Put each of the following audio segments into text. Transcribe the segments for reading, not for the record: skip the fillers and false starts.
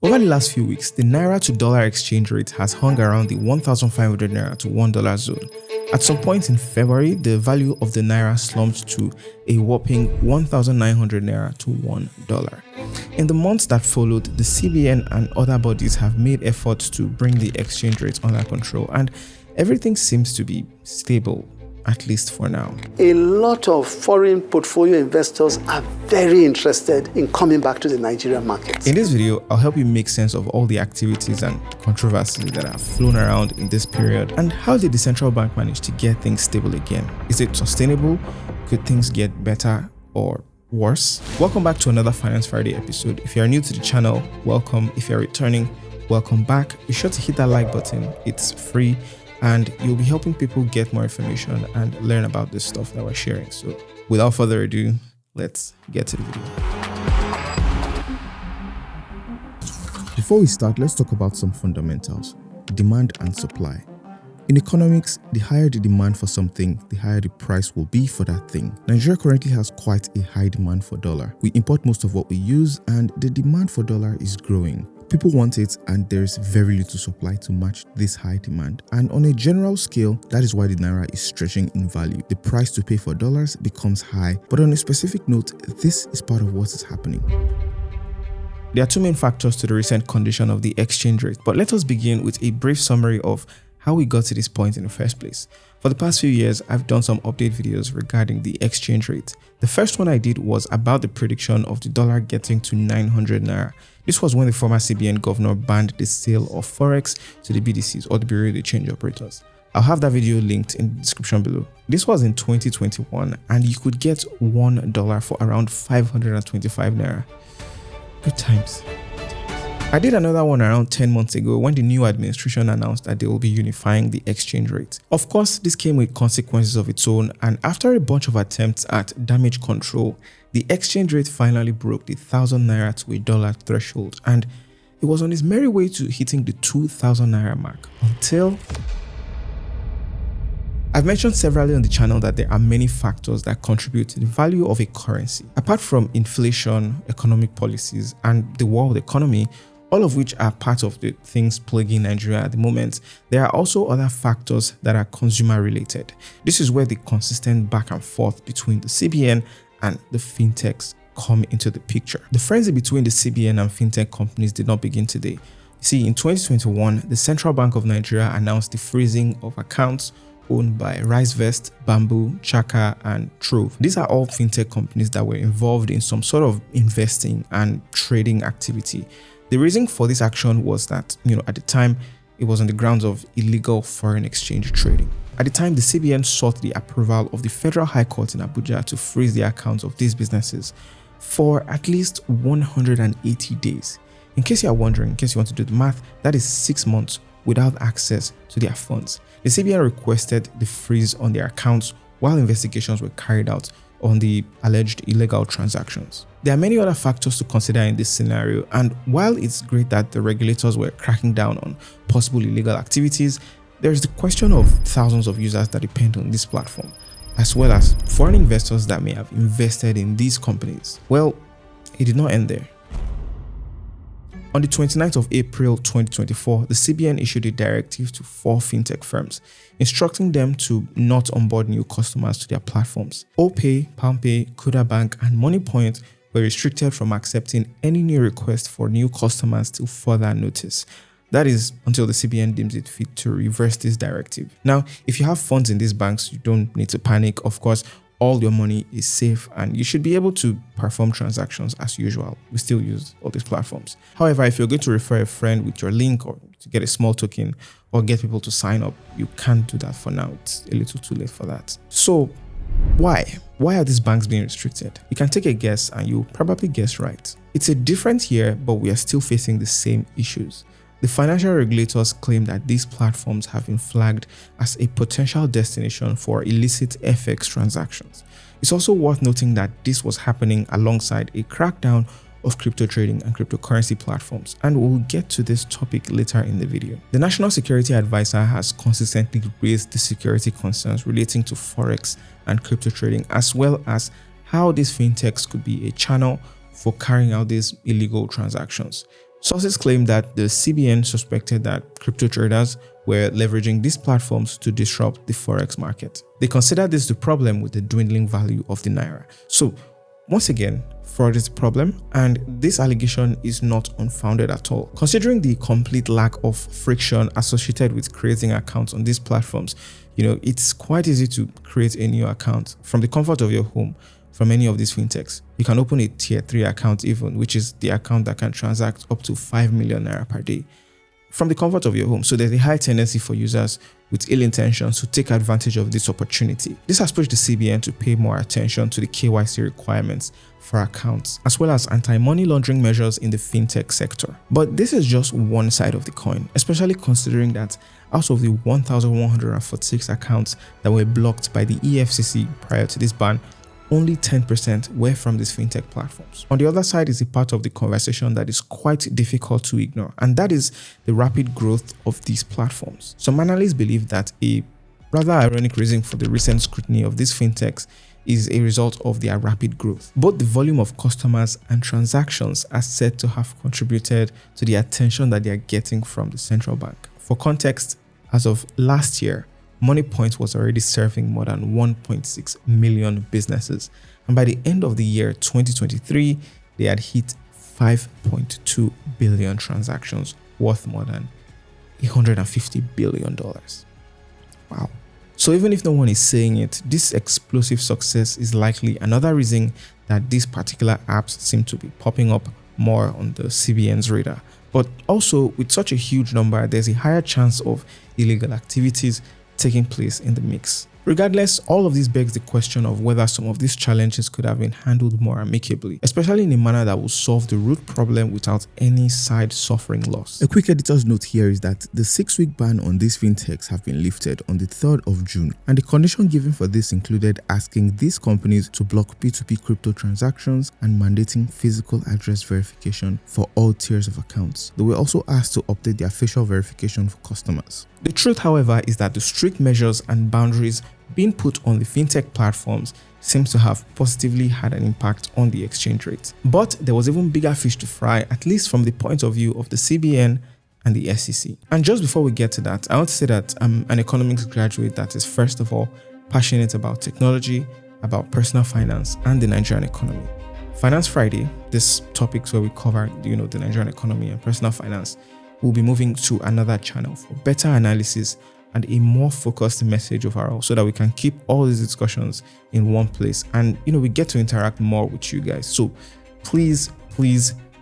Over the last few weeks, the Naira to dollar exchange rate has hung around the 1,500 Naira to $1 zone. At some point in February, the value of the Naira slumped to a whopping 1,900 Naira to $1. In the months that followed, the CBN and other bodies have made efforts to bring the exchange rate under control, and everything seems to be stable, at least for now. A lot of foreign portfolio investors are very interested in coming back to the Nigerian market. In this video, I'll help you make sense of all the activities and controversies that have flown around in this period, and how did the central bank manage to get things stable again? Is it sustainable? Could things get better or worse? Welcome back to another Finance Friday episode. If you're new to the channel, welcome. If you're returning, welcome back. Be sure to hit that like button. It's free, and you'll be helping people get more information and learn about this stuff that we're sharing. So without further ado, let's get to the video. Before we start, let's talk about some fundamentals: demand and supply. In economics, the higher the demand for something, the higher the price will be for that thing. Nigeria currently has quite a high demand for dollar. We import most of what we use, and the demand for dollar is growing. People want it, and there's very little supply to match this high demand. And on a general scale, that is why the Naira is stretching in value. The price to pay for dollars becomes high. But on a specific note, this is part of what is happening. There are two main factors to the recent condition of the exchange rate, but let us begin with a brief summary of how we got to this point in the first place. For the past few years, I've done some update videos regarding the exchange rate. The first one I did was about the prediction of the dollar getting to 900 Naira. This was when the former CBN governor banned the sale of forex to the BDCs, or the Bureau de Change Operators. I'll have that video linked in the description below. This was in 2021, and you could get $1 for around 525 Naira. Good times. I did another one around 10 months ago when the new administration announced that they will be unifying the exchange rate. Of course, this came with consequences of its own, and after a bunch of attempts at damage control, the exchange rate finally broke the 1,000 Naira to a dollar threshold, and it was on its merry way to hitting the 2,000 Naira mark until... I've mentioned severally on the channel that there are many factors that contribute to the value of a currency. Apart from inflation, economic policies, and the world economy, all of which are part of the things plaguing Nigeria at the moment, there are also other factors that are consumer related. This is where the consistent back and forth between the CBN and the fintechs come into the picture. The frenzy between the CBN and fintech companies did not begin today. You see, in 2021, the Central Bank of Nigeria announced the freezing of accounts owned by RiceVest, Bamboo, Chaka, and Trove. These are all fintech companies that were involved in some sort of investing and trading activity. The reason for this action was that, at the time, it was on the grounds of illegal foreign exchange trading. At the time, the CBN sought the approval of the Federal High Court in Abuja to freeze the accounts of these businesses for at least 180 days. In case you are wondering, in case you want to do the math, that is 6 months without access to their funds. The CBN requested the freeze on their accounts while investigations were carried out on the alleged illegal transactions. There are many other factors to consider in this scenario, and while it's great that the regulators were cracking down on possible illegal activities, there is the question of thousands of users that depend on this platform, as well as foreign investors that may have invested in these companies. Well, it did not end there. On the 29th of April 2024, the CBN issued a directive to 4 fintech firms, instructing them to not onboard new customers to their platforms. OPay, PalmPay, Kuda Bank, and MoneyPoint were restricted from accepting any new request for new customers till further notice. That is, until the CBN deems it fit to reverse this directive. Now, if you have funds in these banks, you don't need to panic. Of course, all your money is safe and you should be able to perform transactions as usual. We still use all these platforms. However, if you're going to refer a friend with your link or to get a small token or get people to sign up, you can't do that for now. It's a little too late for that. So why? Why are these banks being restricted? You can take a guess and you'll probably guess right. It's a different year, but we are still facing the same issues. The financial regulators claim that these platforms have been flagged as a potential destination for illicit FX transactions. It's also worth noting that this was happening alongside a crackdown of crypto trading and cryptocurrency platforms, and we'll get to this topic later in the video. The National Security Advisor has consistently raised the security concerns relating to forex and crypto trading, as well as how these fintechs could be a channel for carrying out these illegal transactions. Sources claim that the CBN suspected that crypto traders were leveraging these platforms to disrupt the forex market. They consider this the problem with the dwindling value of the Naira. So, once again, fraud is a problem, and this allegation is not unfounded at all. Considering the complete lack of friction associated with creating accounts on these platforms, it's quite easy to create a new account from the comfort of your home from any of these fintechs. You can open a tier 3 account even, which is the account that can transact up to 5 million naira per day from the comfort of your home. So there's a high tendency for users with ill intentions to take advantage of this opportunity. This has pushed the CBN to pay more attention to the KYC requirements for accounts, as well as anti-money laundering measures in the fintech sector. But this is just one side of the coin, especially considering that out of the 1,146 accounts that were blocked by the EFCC prior to this ban, only 10% were from these fintech platforms. On the other side is a part of the conversation that is quite difficult to ignore, and that is the rapid growth of these platforms. Some analysts believe that a rather ironic reason for the recent scrutiny of these fintechs is a result of their rapid growth. Both the volume of customers and transactions are said to have contributed to the attention that they are getting from the central bank. For context, as of last year, MoneyPoint was already serving more than 1.6 million businesses, and by the end of the year 2023, they had hit 5.2 billion transactions worth more than $150 billion. Wow. So even if no one is saying it, this explosive success is likely another reason that these particular apps seem to be popping up more on the CBN's radar. But also, with such a huge number, there's a higher chance of illegal activities taking place in the mix. Regardless, all of this begs the question of whether some of these challenges could have been handled more amicably, especially in a manner that will solve the root problem without any side suffering loss. A quick editor's note here is that the 6-week ban on these fintechs have been lifted on the 3rd of June, and the condition given for this included asking these companies to block P2P crypto transactions and mandating physical address verification for all tiers of accounts. They were also asked to update their facial verification for customers. The truth, however, is that the strict measures and boundaries being put on the fintech platforms seems to have positively had an impact on the exchange rate. But there was even bigger fish to fry, at least from the point of view of the CBN and the SEC. And just before we get to that, I want to say that I'm an economics graduate that is, first of all, passionate about technology, about personal finance, and the Nigerian economy. Finance Friday, this topics where we cover, the Nigerian economy and personal finance, will be moving to another channel for better analysis and a more focused message overall, so that we can keep all these discussions in one place and we get to interact more with you guys. So please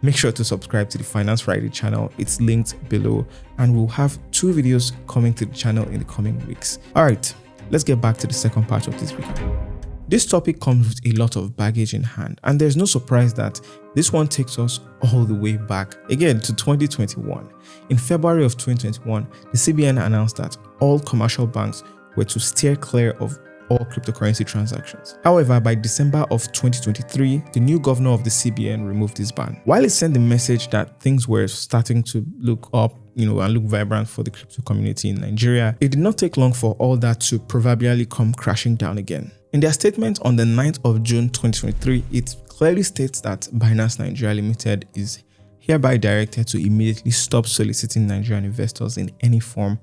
make sure to subscribe to the Finance Friday channel. It's linked below, and we'll have 2 videos coming to the channel in the coming weeks. All right, let's get back to the second part of this video. This topic comes with a lot of baggage in hand, and there's no surprise that this one takes us all the way back again to 2021. In February of 2021, the CBN announced that all commercial banks were to steer clear of all cryptocurrency transactions. However, by December of 2023, the new governor of the CBN removed this ban. While it sent the message that things were starting to look up, and look vibrant for the crypto community in Nigeria, it did not take long for all that to proverbially come crashing down again. In their statement on the 9th of June 2023, it clearly states that Binance Nigeria Limited is hereby directed to immediately stop soliciting Nigerian investors in any form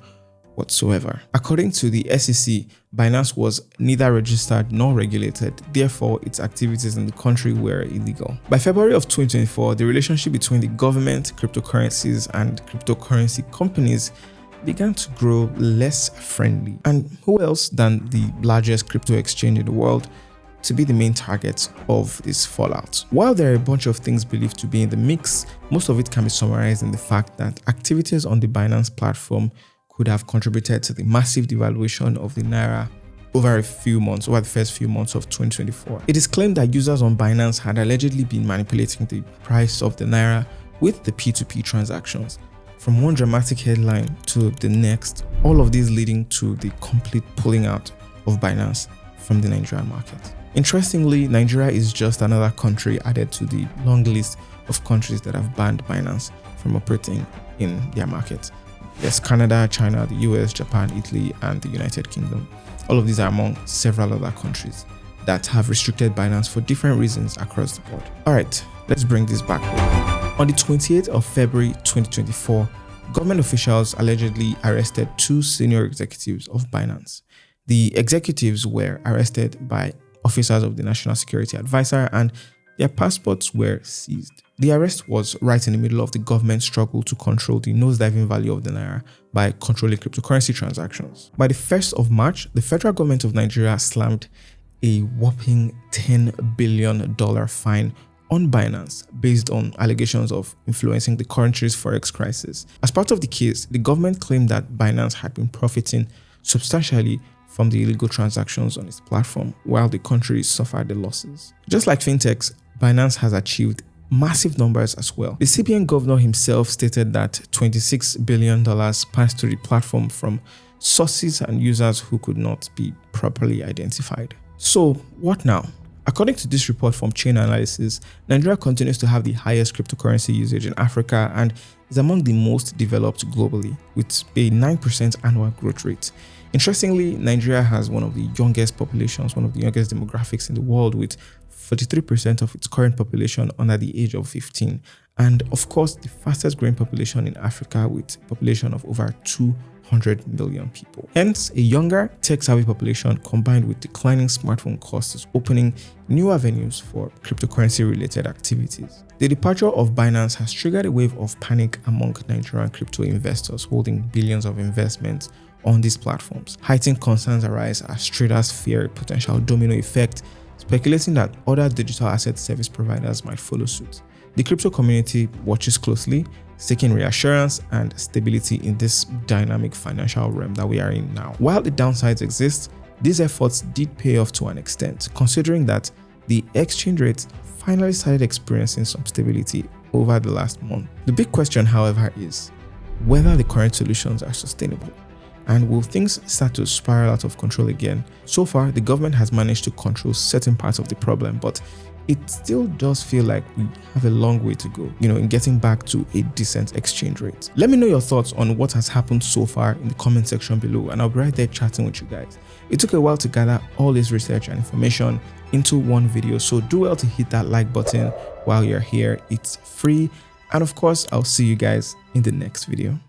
whatsoever. According to the SEC, Binance was neither registered nor regulated, therefore its activities in the country were illegal. By February of 2024, the relationship between the government, cryptocurrencies, and cryptocurrency companies began to grow less friendly. And who else than the largest crypto exchange in the world to be the main target of this fallout? While there are a bunch of things believed to be in the mix, most of it can be summarized in the fact that activities on the Binance platform could have contributed to the massive devaluation of the Naira over the first few months of 2024. It is claimed that users on Binance had allegedly been manipulating the price of the Naira with the P2P transactions. From one dramatic headline to the next, all of these leading to the complete pulling out of Binance from the Nigerian market. Interestingly, Nigeria is just another country added to the long list of countries that have banned Binance from operating in their market. There's Canada, China, the US, Japan, Italy, and the United Kingdom. All of these are among several other countries that have restricted Binance for different reasons across the board. All right, let's bring this back. On the 28th of February 2024, government officials allegedly arrested 2 senior executives of Binance. The executives were arrested by officers of the National Security Advisor and their passports were seized. The arrest was right in the middle of the government's struggle to control the nosediving value of the Naira by controlling cryptocurrency transactions. By the 1st of March, the federal government of Nigeria slammed a whopping $10 billion fine on Binance based on allegations of influencing the country's forex crisis. As part of the case, the government claimed that Binance had been profiting substantially from the illegal transactions on its platform while the country suffered the losses. Just like fintechs, Binance has achieved massive numbers as well. The CBN governor himself stated that $26 billion passed through the platform from sources and users who could not be properly identified. So what now? According to this report from Chain Analysis, Nigeria continues to have the highest cryptocurrency usage in Africa and is among the most developed globally, with a 9% annual growth rate. Interestingly, Nigeria has one of the youngest populations, one of the youngest demographics in the world, with 43% of its current population under the age of 15. And of course, the fastest growing population in Africa with a population of over 200 million people. Hence, a younger, tech-savvy population combined with declining smartphone costs is opening new avenues for cryptocurrency-related activities. The departure of Binance has triggered a wave of panic among Nigerian crypto investors holding billions of investments on these platforms. Heightened concerns arise as traders fear a potential domino effect, speculating that other digital asset service providers might follow suit. The crypto community watches closely, seeking reassurance and stability in this dynamic financial realm that we are in now. While the downsides exist, these efforts did pay off to an extent, considering that the exchange rate finally started experiencing some stability over the last month. The big question, however, is whether the current solutions are sustainable. And will things start to spiral out of control again? So far, the government has managed to control certain parts of the problem, but it still does feel like we have a long way to go, in getting back to a decent exchange rate. Let me know your thoughts on what has happened so far in the comment section below, and I'll be right there chatting with you guys. It took a while to gather all this research and information into one video, so do well to hit that like button while you're here. It's free, and of course, I'll see you guys in the next video.